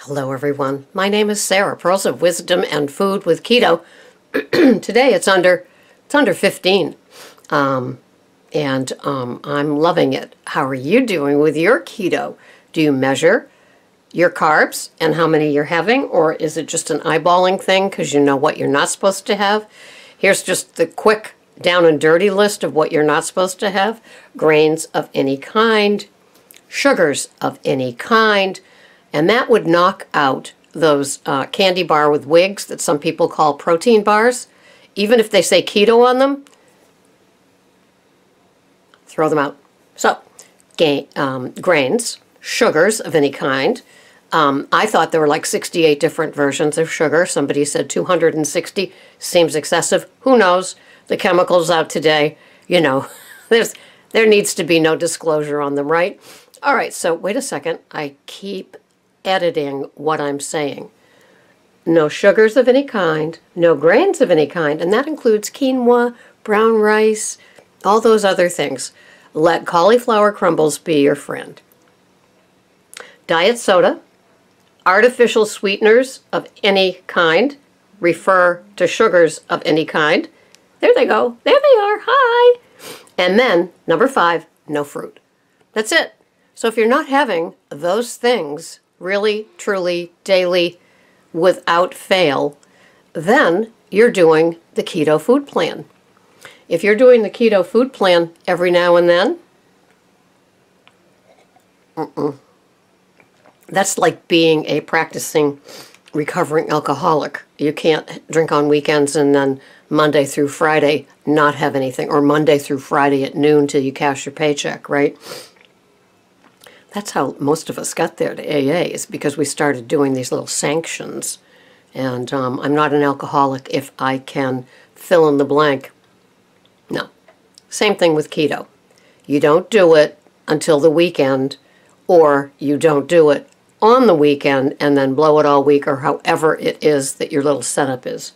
Hello everyone, my name is Sarah, Pearls of Wisdom and Food with Keto. Today it's under 15, I'm loving it. How are you doing with your keto? Do you measure your carbs and how many you're having, or is it just an eyeballing thing because you know what you're not supposed to have? Here's just the quick down and dirty list of what you're not supposed to have. Grains of any kind, sugars of any kind, and that would knock out those candy bar with wigs that some people call protein bars. Even if they say keto on them, throw them out. So, grains, sugars of any kind. I thought there were like 68 different versions of sugar. Somebody said 260 seems excessive. Who knows? The chemicals out today, you know, there needs to be no disclosure on them, right? All right, so wait a second. I keep editing what I'm saying. No sugars of any kind, no grains of any kind, and that includes quinoa, brown rice, all those other things. Let cauliflower crumbles be your friend. Diet soda, artificial sweeteners of any kind, refer to sugars of any kind. There they go. There they are. Hi. And then, number 5, no fruit. That's it. So if you're not having those things really, truly, daily, without fail, then you're doing the keto food plan. If you're doing the keto food plan every now and then, that's like being a practicing, recovering alcoholic. You can't drink on weekends and then Monday through Friday not have anything, or Monday through Friday at noon till you cash your paycheck, right? That's how most of us got there to AA, is because we started doing these little sanctions. And I'm not an alcoholic if I can fill in the blank. No. Same thing with keto. You don't do it until the weekend, or you don't do it on the weekend and then blow it all week, or however it is that your little setup is.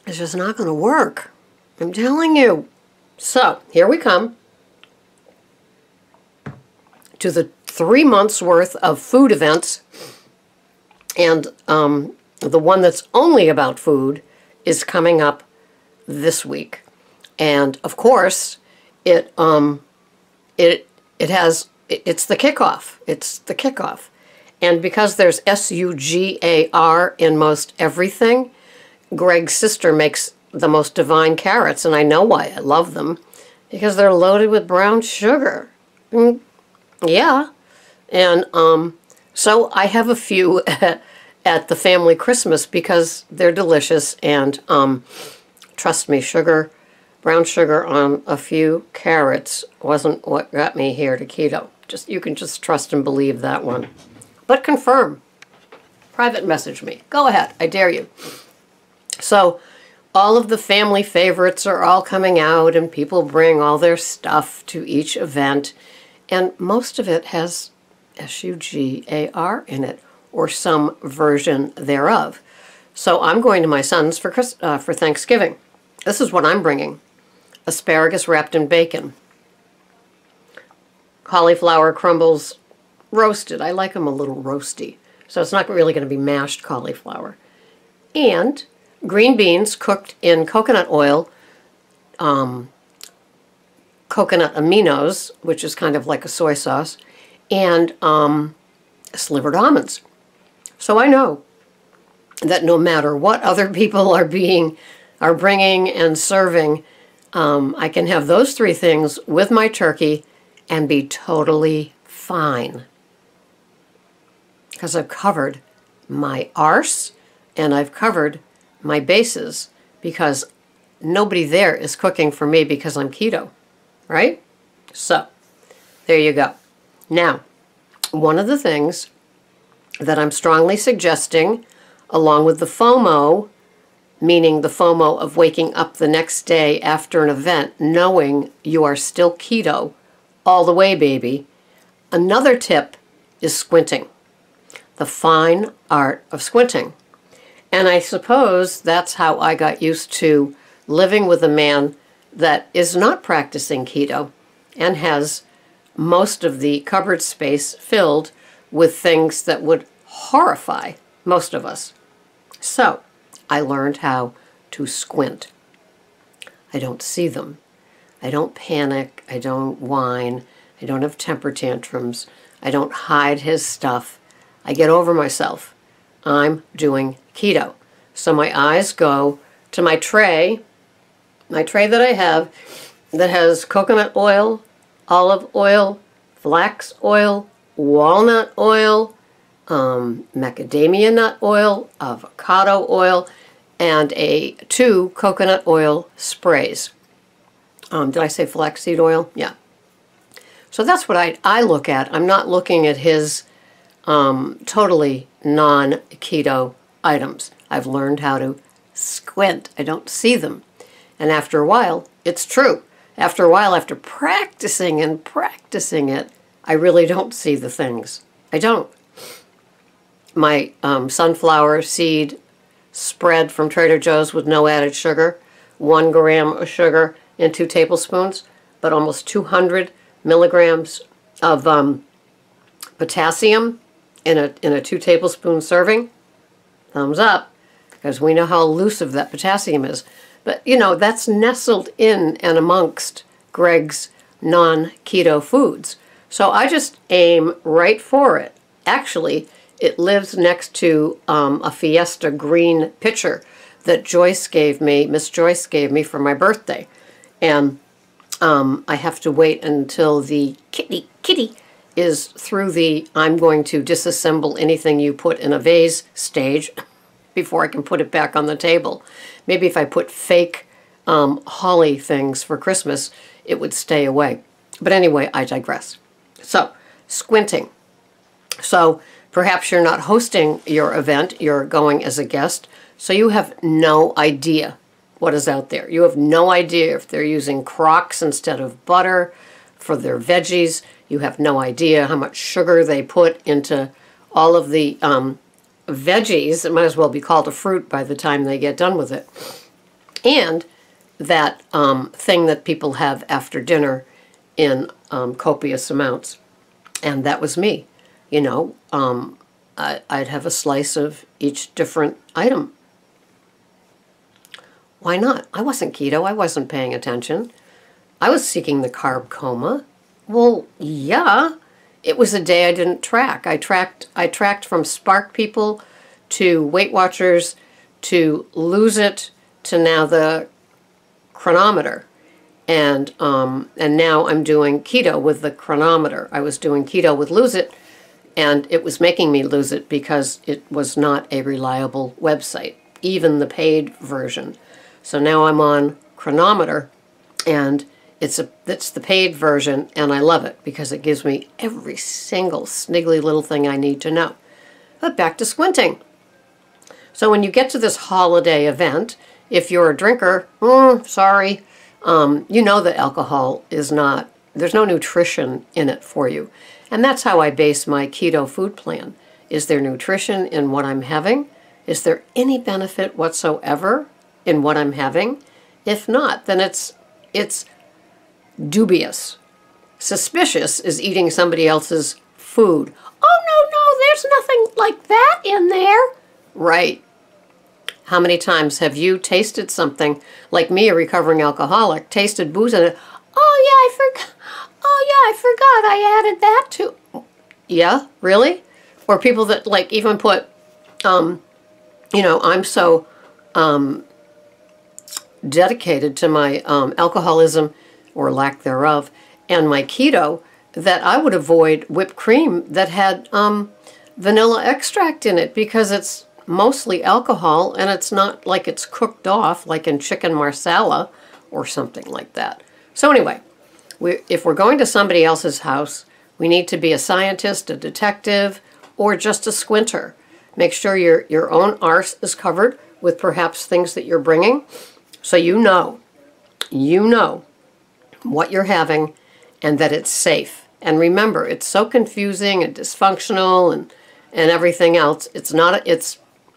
It's just not going to work. I'm telling you. So, here we come to the 3 months worth of food events, and the one that's only about food is coming up this week. And of course, it's the kickoff. It's the kickoff. And because there's SUGAR in most everything, Greg's sister makes the most divine carrots, and I know why I love them, because they're loaded with brown sugar. Yeah, and so I have a few at the family Christmas because they're delicious, and trust me, brown sugar on a few carrots wasn't what got me here to keto. You can just trust and believe that one. But confirm. Private message me. Go ahead, I dare you. So all of the family favorites are all coming out, and people bring all their stuff to each event. And most of it has SUGAR in it, or some version thereof. So I'm going to my son's for Thanksgiving. This is what I'm bringing. Asparagus wrapped in bacon. Cauliflower crumbles roasted. I like them a little roasty. So it's not really going to be mashed cauliflower. And green beans cooked in coconut oil, coconut aminos, which is kind of like a soy sauce, and slivered almonds. So I know that no matter what other people are bringing and serving, I can have those 3 things with my turkey and be totally fine. Because I've covered my arse and I've covered my bases, because nobody there is cooking for me because I'm keto. Right? So, there you go. Now, one of the things that I'm strongly suggesting, along with the FOMO, meaning the FOMO of waking up the next day after an event, knowing you are still keto all the way, baby, another tip is squinting. The fine art of squinting. And I suppose that's how I got used to living with a man that is not practicing keto and has most of the cupboard space filled with things that would horrify most of us. So I learned how to squint. I don't see them. I don't panic. I don't whine. I don't have temper tantrums. I don't hide his stuff. I get over myself. I'm doing keto. So my eyes go to my tray that I have that has coconut oil, olive oil, flax oil, walnut oil, macadamia nut oil, avocado oil, and 2 coconut oil sprays. Did I say flaxseed oil? Yeah. So that's what I look at. I'm not looking at his totally non-keto items. I've learned how to squint. I don't see them. And after a while, it's true. After a while, after practicing and practicing it, I really don't see the things. I don't. My sunflower seed spread from Trader Joe's with no added sugar, 1 gram of sugar in 2 tablespoons, but almost 200 milligrams of potassium in a 2 tablespoon serving. Thumbs up, because we know how elusive that potassium is. But, you know, that's nestled in and amongst Greg's non-keto foods. So I just aim right for it. Actually, it lives next to a Fiesta green pitcher that Joyce gave me, Miss Joyce gave me for my birthday. And I have to wait until the kitty is through the I'm going to disassemble anything you put in a vase stage before I can put it back on the table. Maybe if I put fake holly things for Christmas, it would stay away. But anyway, I digress. So, squinting. So, perhaps you're not hosting your event, you're going as a guest, so you have no idea what is out there. You have no idea if they're using Crocs instead of butter for their veggies. You have no idea how much sugar they put into all of the veggies. It might as well be called a fruit by the time they get done with it. And that thing that people have after dinner in copious amounts. And that was me. You know, I'd have a slice of each different item. Why not? I wasn't keto. I wasn't paying attention. I was seeking the carb coma. Well, yeah. It was a day I didn't track. I tracked from Spark People to Weight Watchers to Lose It to now the Chronometer. And now I'm doing keto with the Chronometer. I was doing keto with Lose It, and it was making me lose it because it was not a reliable website, even the paid version. So now I'm on Chronometer, and it's the paid version, and I love it because it gives me every single sniggly little thing I need to know. But back to squinting. So when you get to this holiday event, if you're a drinker, sorry, you know that alcohol is not, there's no nutrition in it for you. And that's how I base my keto food plan. Is there nutrition in what I'm having? Is there any benefit whatsoever in what I'm having? If not, then it's dubious. Suspicious is eating somebody else's food. Oh, no, there's nothing like that in there. Right. How many times have you tasted something, like me, a recovering alcoholic, tasted booze in it? Oh, yeah, I forgot I added that too. Yeah, really? Or people that, like, even put, you know, I'm so dedicated to my alcoholism, or lack thereof, and my keto, that I would avoid whipped cream that had vanilla extract in it because it's mostly alcohol and it's not like it's cooked off like in chicken marsala or something like that. So anyway, if we're going to somebody else's house, we need to be a scientist, a detective, or just a squinter. Make sure your own arse is covered with perhaps things that you're bringing, so you know what you're having and that it's safe. And remember, it's so confusing and dysfunctional and everything else. It's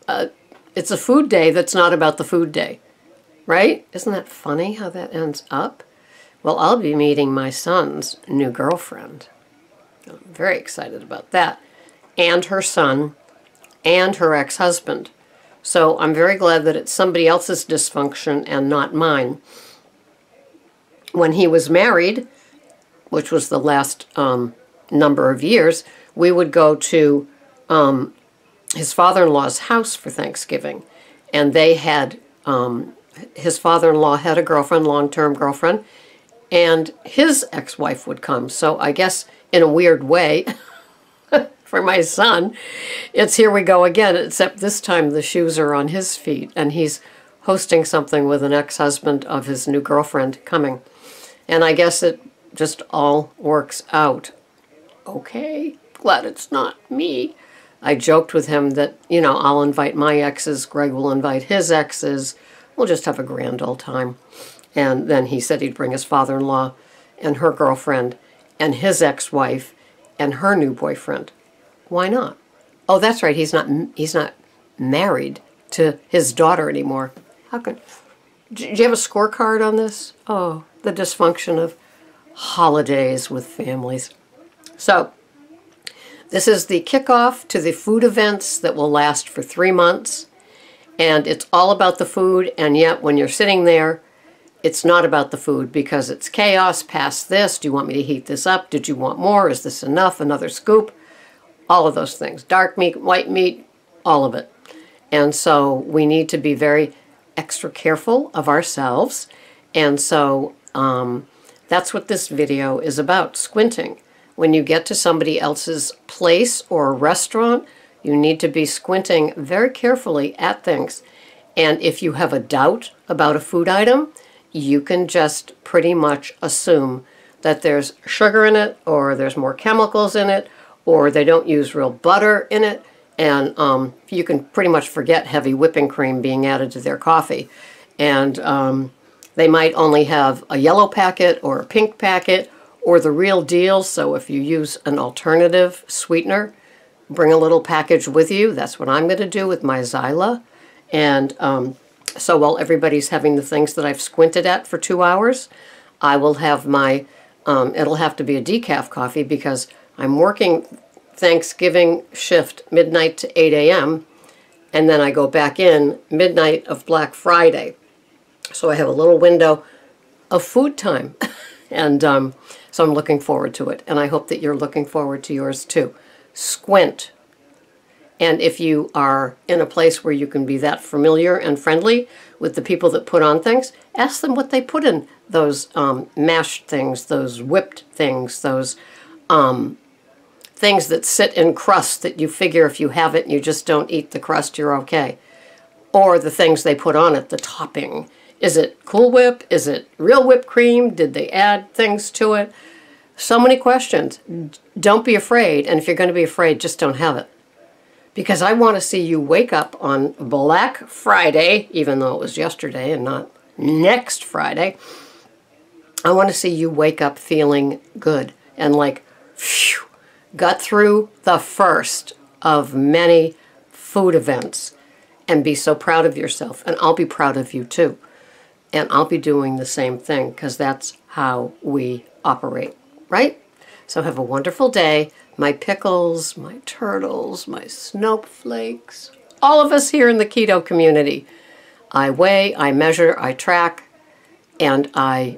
a food day that's not about the food day, right? Isn't that funny how that ends up? Well, I'll be meeting my son's new girlfriend. I'm very excited about that. and her son and her ex-husband. So I'm very glad that it's somebody else's dysfunction and not mine. When he was married, which was the last number of years, we would go to his father-in-law's house for Thanksgiving. And they had, his father-in-law had a girlfriend, long-term girlfriend, and his ex-wife would come. So I guess in a weird way, for my son, it's here we go again, except this time the shoes are on his feet, and he's hosting something with an ex-husband of his new girlfriend coming. And I guess it just all works out. Okay, glad it's not me. I joked with him that, you know, I'll invite my exes, Greg will invite his exes, we'll just have a grand old time. And then he said he'd bring his father-in-law and her girlfriend and his ex-wife and her new boyfriend. Why not? Oh, that's right, he's not married to his daughter anymore. How can... Do you have a scorecard on this? Oh, the dysfunction of holidays with families. So, this is the kickoff to the food events that will last for 3 months. And it's all about the food, and yet when you're sitting there, it's not about the food because it's chaos. Pass this. Do you want me to heat this up? Did you want more? Is this enough? Another scoop? All of those things. Dark meat, white meat, all of it. And so we need to be very extra careful of ourselves. And so that's what this video is about, squinting. When you get to somebody else's place or restaurant, you need to be squinting very carefully at things. And if you have a doubt about a food item, you can just pretty much assume that there's sugar in it, or there's more chemicals in it, or they don't use real butter in it, and you can pretty much forget heavy whipping cream being added to their coffee. And they might only have a yellow packet or a pink packet or the real deal, so if you use an alternative sweetener, bring a little package with you. That's what I'm going to do with my Zyla. And so while everybody's having the things that I've squinted at for 2 hours, I will have my, it'll have to be a decaf coffee because I'm working Thanksgiving shift midnight to 8 a.m. and then I go back in midnight of Black Friday. So I have a little window of food time. And so I'm looking forward to it. And I hope that you're looking forward to yours too. Squint. And if you are in a place where you can be that familiar and friendly with the people that put on things, ask them what they put in those mashed things, those whipped things, those things that sit in crust that you figure if you have it and you just don't eat the crust, you're okay. Or the things they put on it, the topping. Is it Cool Whip? Is it real whipped cream? Did they add things to it? So many questions. Don't be afraid, and if you're going to be afraid, just don't have it. Because I want to see you wake up on Black Friday, even though it was yesterday and not next Friday. I want to see you wake up feeling good and like, phew, got through the first of many food events, and be so proud of yourself. And I'll be proud of you too. And I'll be doing the same thing because that's how we operate, right? So have a wonderful day. My pickles, my turtles, my snowflakes, all of us here in the keto community. I weigh, I measure, I track, and my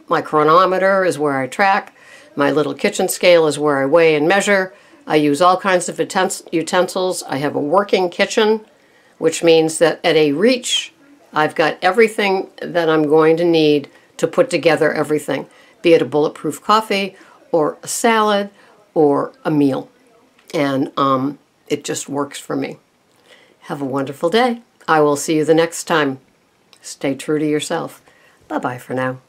chronometer is where I track. My little kitchen scale is where I weigh and measure. I use all kinds of utensils. I have a working kitchen, which means that at a reach, I've got everything that I'm going to need to put together everything, be it a bulletproof coffee or a salad or a meal. And it just works for me. Have a wonderful day. I will see you the next time. Stay true to yourself. Bye-bye for now.